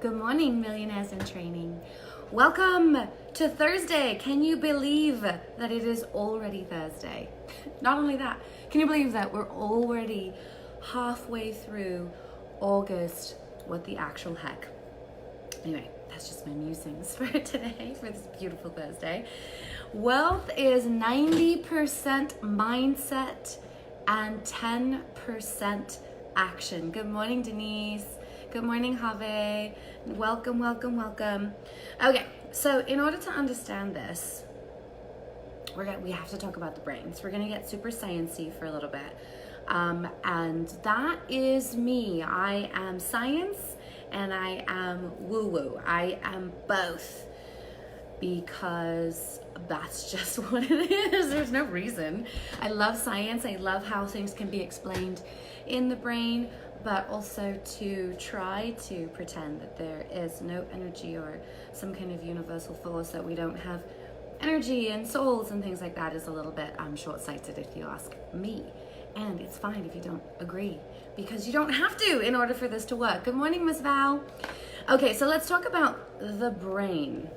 Good morning, millionaires in training. Welcome to Thursday. Can you believe that it is already Thursday? Not only that, can you believe that we're already halfway through August? What the actual heck? Anyway, that's just my musings for today, for this beautiful Thursday. Wealth is 90% mindset and 10% action. Good morning, Denise. Good morning, Have. Welcome, welcome, welcome. Okay, so in order to understand this, we have to talk about the brain. So we're going to get super sciencey for a little bit. And that is me. I am science and I am woo-woo. I am both because that's just what it is. There's no reason. I love science. I love how things can be explained in the brain, but also to try to pretend that there is no energy or some kind of universal force, that we don't have energy and souls and things like that is a little bit short-sighted if you ask me. And it's fine if you don't agree, because you don't have to in order for this to work. Good morning, Miss Val. Okay, so let's talk about the brain.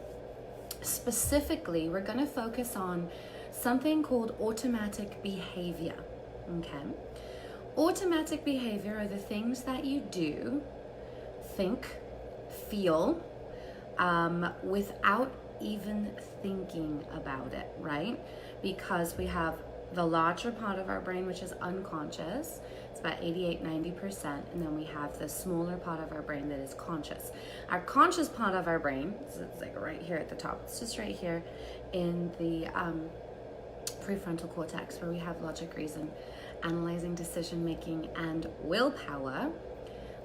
Specifically, we're going to focus on something called automatic behavior. Okay? Automatic behavior are the things that you do, think, feel, without even thinking about it, right? Because we have the larger part of our brain, which is unconscious. It's about 88-90%. And then we have the smaller part of our brain that is conscious. Our conscious part of our brain, so it's like right here at the top. It's just right here in the prefrontal cortex, where we have logic, reason, analyzing, decision making, and willpower.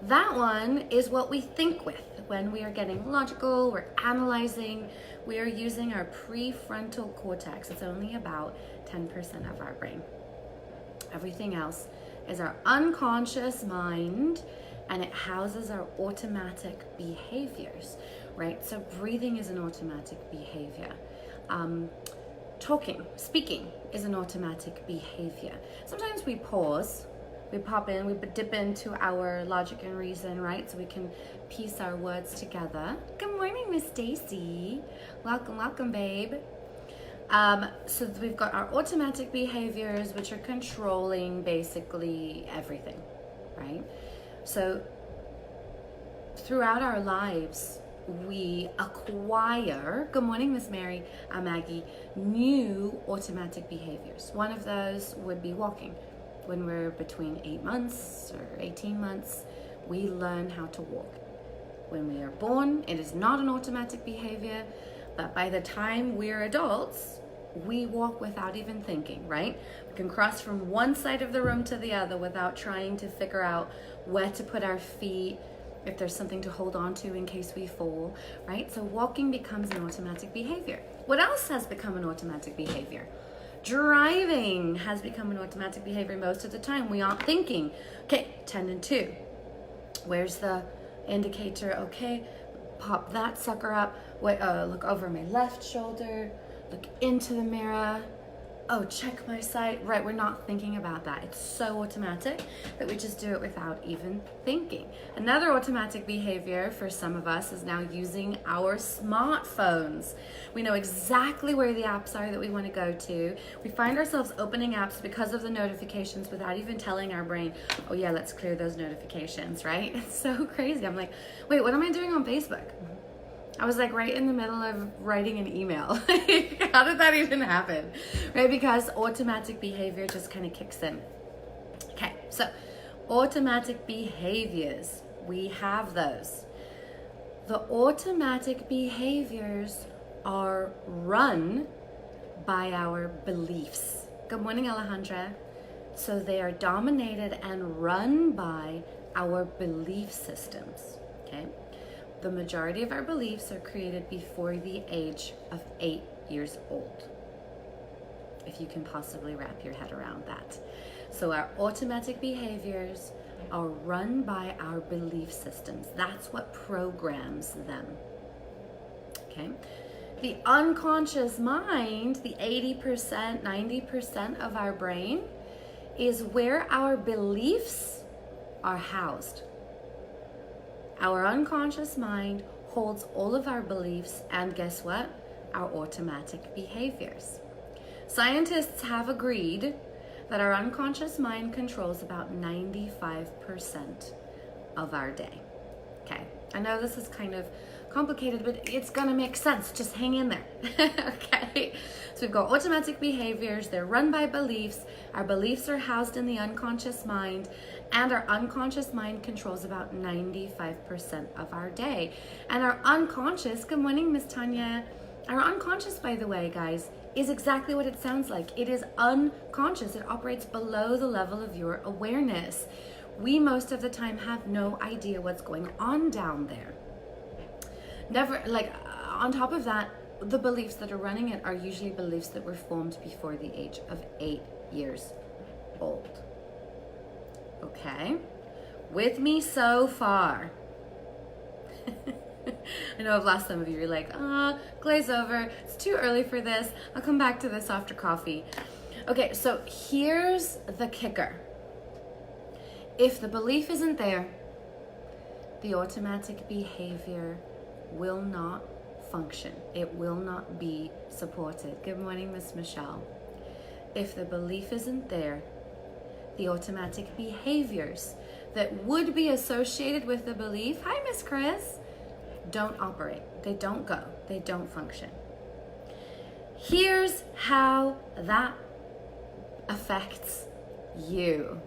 That one is what we think with. When we are getting logical, we're analyzing, we are using our prefrontal cortex. It's only about 10% of our brain. Everything else is our unconscious mind, and it houses our automatic behaviors, right? So breathing is an automatic behavior. Talking, speaking is an automatic behavior. Sometimes we pause, we pop in, we dip into our logic and reason, right? So we can piece our words together. Good morning, Miss Stacy. Welcome, welcome, babe. So we've got our automatic behaviors, which are controlling basically everything, right? So throughout our lives, we acquire, good morning, Miss Mary, Maggie, new automatic behaviors. One of those would be walking. When we're between 8 months or 18 months, we learn how to walk. When we are born, it is not an automatic behavior, but by the time we're adults, we walk without even thinking, right? We can cross from one side of the room to the other without trying to figure out where to put our feet, if there's something to hold on to in case we fall, right? So walking becomes an automatic behavior. What else has become an automatic behavior? Driving has become an automatic behavior most of the time. We aren't thinking. Okay, 10 and 2. Where's the indicator? Okay, pop that sucker up. Wait, look over my left shoulder. Look into the mirror. Oh, check my side. Right, we're not thinking about that. It's so automatic that we just do it without even thinking. Another automatic behavior for some of us is now using our smartphones. We know exactly where the apps are that we want to go to. We find ourselves opening apps because of the notifications without even telling our brain, oh yeah, let's clear those notifications, right? It's so crazy. I'm like, wait, what am I doing on Facebook? I was like right in the middle of writing an email. How did that even happen? Right? Because automatic behavior just kind of kicks in. Okay, so automatic behaviors, we have those. The automatic behaviors are run by our beliefs. Good morning, Alejandra. So they are dominated and run by our belief systems, okay? The majority of our beliefs are created before the age of 8 years old, if you can possibly wrap your head around that. So our automatic behaviors are run by our belief systems. That's what programs them, okay? The unconscious mind, the 80%, 90% of our brain, is where our beliefs are housed. Our unconscious mind holds all of our beliefs and guess what? Our automatic behaviors. Scientists have agreed that our unconscious mind controls about 95% of our day. Okay, I know this is kind of complicated, but it's gonna make sense. Just hang in there. Okay, so we've got automatic behaviors. They're run by beliefs. Our beliefs are housed in the unconscious mind, and our unconscious mind controls about 95% of our day. And our unconscious, good morning, Miss Tanya. Our unconscious, by the way, guys, is exactly what it sounds like. It is unconscious. It operates below the level of your awareness. We most of the time have no idea what's going on down there. Never, like, on top of that, the beliefs that are running it are usually beliefs that were formed before the age of 8 years old. Okay? With me so far? I know I've lost some of you. You're like, glaze over. It's too early for this. I'll come back to this after coffee. Okay, so here's the kicker. If the belief isn't there, the automatic behavior will not function. It will not be supported. Good morning, Miss Michelle. If the belief isn't there, the automatic behaviors that would be associated with the belief, hi, Miss Chris, don't operate. They don't go. They don't function. Here's how that affects you.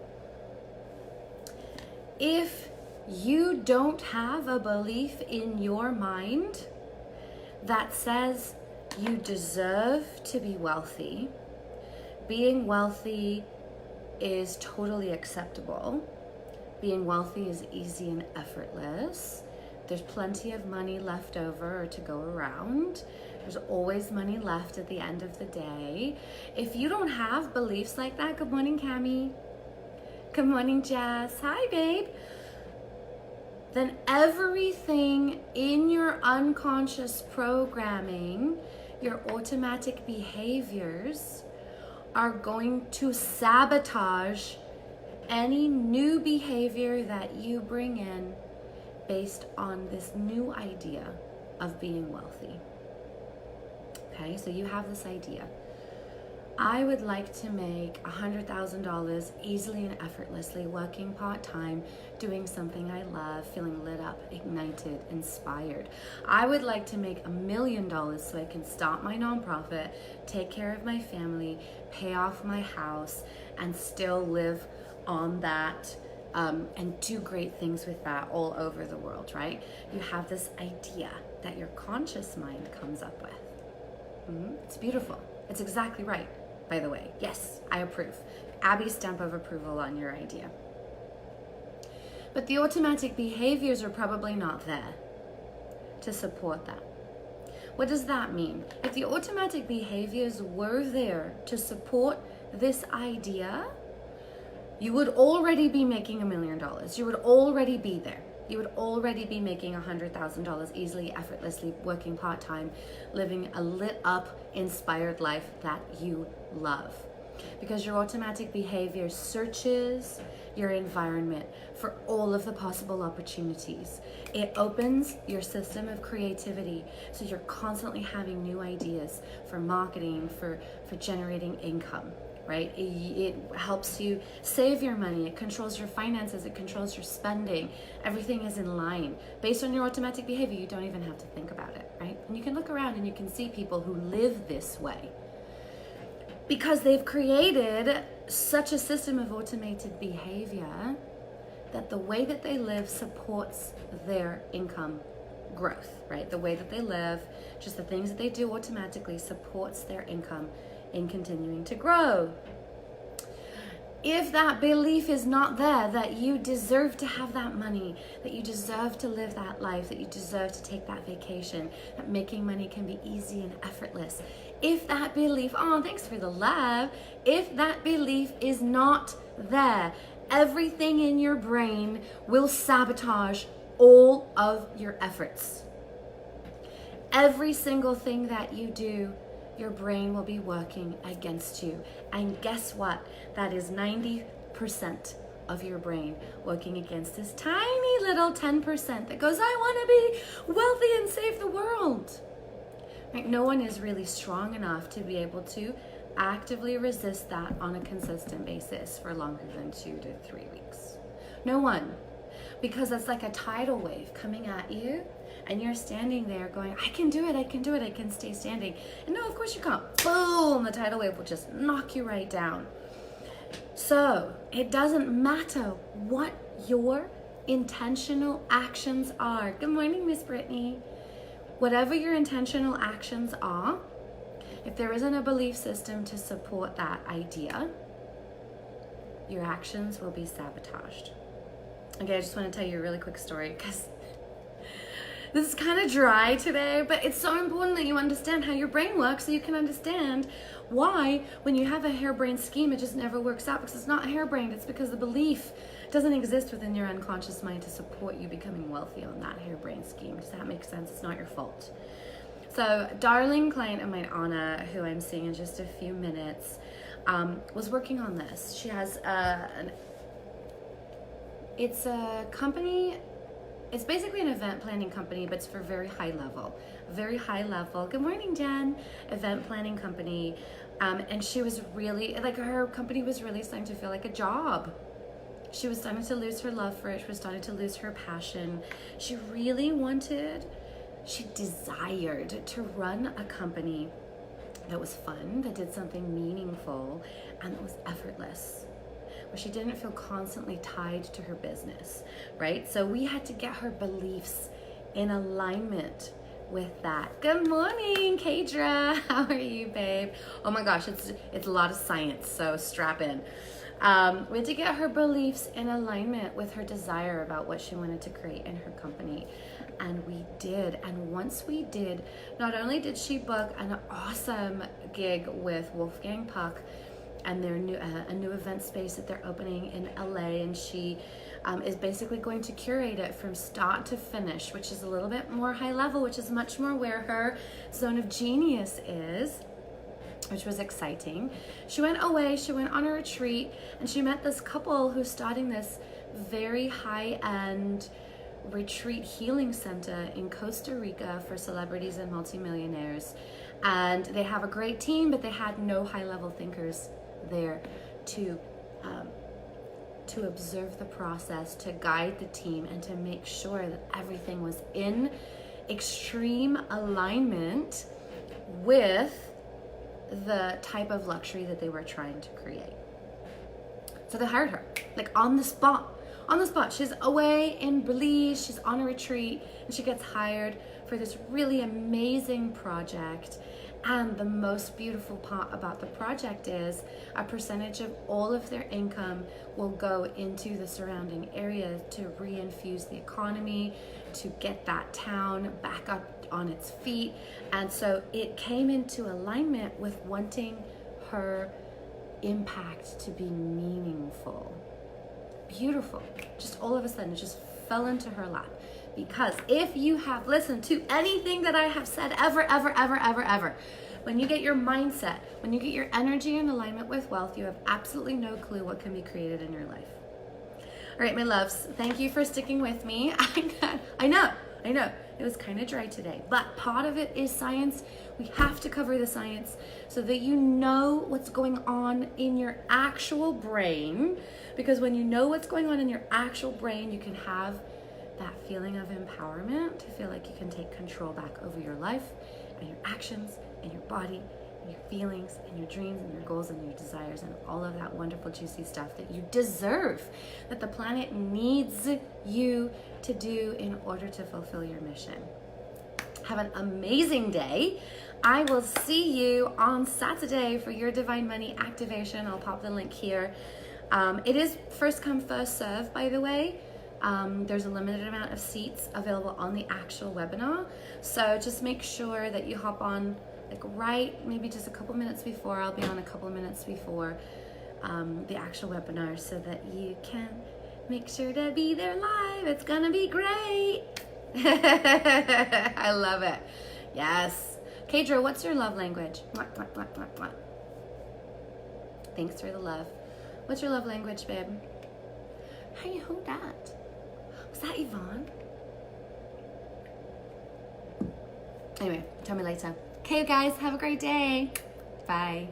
If you don't have a belief in your mind that says you deserve to be wealthy, being wealthy is totally acceptable, being wealthy is easy and effortless, there's plenty of money left over or to go around, there's always money left at the end of the day. If you don't have beliefs like that, good morning, Cami. Good morning, Jess. Hi, babe. Then everything in your unconscious programming, your automatic behaviors, are going to sabotage any new behavior that you bring in based on this new idea of being wealthy. Okay, so you have this idea. I would like to make $100,000 easily and effortlessly, working part-time, doing something I love, feeling lit up, ignited, inspired. I would like to make $1 million so I can start my nonprofit, take care of my family, pay off my house, and still live on that and do great things with that all over the world, right? You have this idea that your conscious mind comes up with. It's beautiful. It's exactly right, by the way. Yes, I approve. Abby's stamp of approval on your idea. But the automatic behaviors are probably not there to support that. What does that mean? If the automatic behaviors were there to support this idea, you would already be making $1 million. You would already be there. You would already be making $100,000 easily, effortlessly, working part-time, living a lit up, inspired life that you love. Because your automatic behavior searches your environment for all of the possible opportunities. It opens your system of creativity, so you're constantly having new ideas for marketing, for generating income. Right? It helps you save your money. It controls your finances. It controls your spending. Everything is in line. Based on your automatic behavior, you don't even have to think about it, right? And you can look around and you can see people who live this way because they've created such a system of automated behavior that the way that they live supports their income growth, right? The way that they live, just the things that they do automatically supports their income in continuing to grow. If that belief is not there, that you deserve to have that money, that you deserve to live that life, that you deserve to take that vacation, that making money can be easy and effortless. If that belief, oh, thanks for the love. If that belief is not there, everything in your brain will sabotage all of your efforts. Every single thing that you do, your brain will be working against you. And guess what? That is 90% of your brain working against this tiny little 10% that goes, I want to be wealthy and save the world. Right? No one is really strong enough to be able to actively resist that on a consistent basis for longer than 2 to 3 weeks. No one. Because it's like a tidal wave coming at you, and you're standing there going, I can do it, I can do it, I can stay standing. And no, of course you can't. Boom, the tidal wave will just knock you right down. So it doesn't matter what your intentional actions are. Good morning, Miss Brittany. Whatever your intentional actions are, if there isn't a belief system to support that idea, your actions will be sabotaged. Okay, I just want to tell you a really quick story because this is kind of dry today, but it's so important that you understand how your brain works so you can understand why when you have a harebrained scheme, it just never works out, because it's not harebrained. It's because the belief doesn't exist within your unconscious mind to support you becoming wealthy on that harebrained scheme. Does that make sense? It's not your fault. So, darling client of mine, Anna, who I'm seeing in just a few minutes, was working on this. She has it's a company. It's basically an event planning company, but it's for very high level. Good morning, Jen. Event planning company. And she was really, like, her company was really starting to feel like a job. She was starting to lose her love for it. She was starting to lose her passion. She desired to run a company that was fun, that did something meaningful, and that was effortless, where she didn't feel constantly tied to her business, right? So we had to get her beliefs in alignment with that. Good morning, Kadra. How are you, babe? Oh my gosh, it's a lot of science, so strap in. We had to get her beliefs in alignment with her desire about what she wanted to create in her company. And we did. And once we did, not only did she book an awesome gig with Wolfgang Puck and their a new event space that they're opening in LA, and she is basically going to curate it from start to finish, which is a little bit more high level, which is much more where her zone of genius is, which was exciting. She went away, she went on a retreat, and she met this couple who's starting this very high-end retreat healing center in Costa Rica for celebrities and multimillionaires. And they have a great team, but they had no high-level thinkers there to observe the process, to guide the team, and to make sure that everything was in extreme alignment with the type of luxury that they were trying to create. So they hired her, like on the spot. She's away in Belize, she's on a retreat, and she gets hired for this really amazing project. And the most beautiful part about the project is a percentage of all of their income will go into the surrounding area to reinfuse the economy, to get that town back up on its feet. And so it came into alignment with wanting her impact to be meaningful. Beautiful. Just all of a sudden, it just fell into her lap. Because if you have listened to anything that I have said ever, when you get your mindset, when you get your energy in alignment with wealth, you have absolutely no clue what can be created in your life. All right, my loves, thank you for sticking with me. I know. It was kind of dry today, but part of it is science. We have to cover the science so that you know what's going on in your actual brain, because when you know what's going on in your actual brain, you can have that feeling of empowerment to feel like you can take control back over your life and your actions and your body and your feelings and your dreams and your goals and your desires and all of that wonderful juicy stuff that you deserve, that the planet needs you to do in order to fulfill your mission. Have an amazing day. I will see you on Saturday for your Divine Money activation. I'll pop the link here. It is first come, first serve, by the way. There's a limited amount of seats available on the actual webinar. So just make sure that you hop on maybe just a couple minutes before. I'll be on a couple minutes before the actual webinar so that you can make sure to be there live. It's gonna be great. I love it. Yes. Kadra, what's your love language? Thanks for the love. What's your love language, babe? Hey, who that? Was that Yvonne? Anyway, tell me later. Okay, you guys, have a great day. Bye.